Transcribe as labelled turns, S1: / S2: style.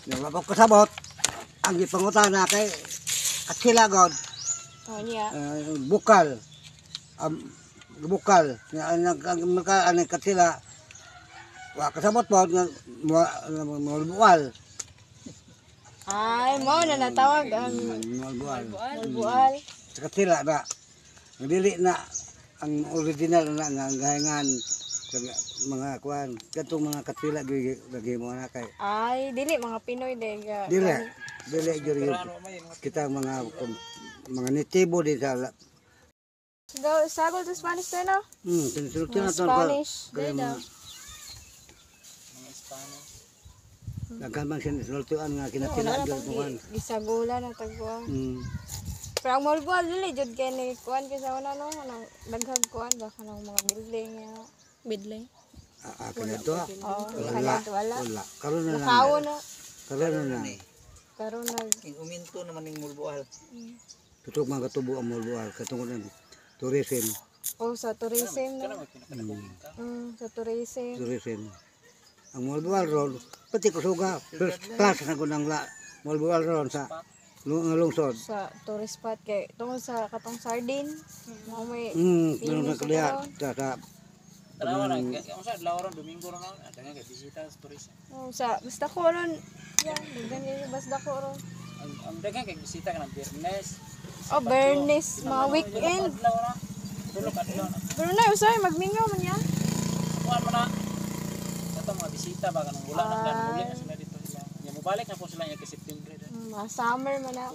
S1: Yung ako kasabot, ang ipangutana kay Katsila God,
S2: Oh, niya.
S1: bukal. Bukal. Ang Katsila, wa kasabot po, mulbual.
S2: Ay, mo na natawag ang
S1: Mulbual.
S2: mulbual.
S1: Sa Katsila na, ang dili na, ang original na nga gahingan sa mga kuan, katong mga Katsila lagi mo na kay.
S2: Ay, dili mga Pinoy dega.
S1: Dili jud kita mga nitibo din sa
S2: Sagol to Spanish tayo, no?
S1: tinsulti na to
S2: Spanish.
S1: kaya mga nagkamang sinultuan nga kinatilaan jud kuan.
S2: Gisagula na tagkuan. Pero ang mulbual dili jud kay ni kuan kay sa una no, nang daghag kuan ba kanang mga building ya. Building.
S1: Kanadto
S2: Wala.
S1: karon na
S2: Nakawo na. Karon na.
S3: Uminto naman ng mulbual.
S1: Tutok mga katubo ang mulbual katungod ng tourism.
S2: Oh, sa tourism no. Sa tourism.
S1: Ang mulbual ron pati kusuga first class na gunang mulbual ron sa lungsod.
S2: Sa tourist spot kay tungod sa katong sardine. Mo may
S1: Meron na kaliya sa
S3: Lawaran Domingo ron ang kay bisita sa turismo.
S2: oh, sa basta ko ron. Yan, daghan kay basta ko ron.
S3: Ang daghang kay bisita ka ng Bernes.
S2: Oh, Bernes, mga weekend.
S3: Tulog adlaw na.
S2: Pero na usay magmingaw man yan.
S3: Kuan man na. Katong mga bisita ba kanang wala nang ganuli na sila dito sila. Nya mobalik na po sila nya kay September.
S2: Mga summer man na.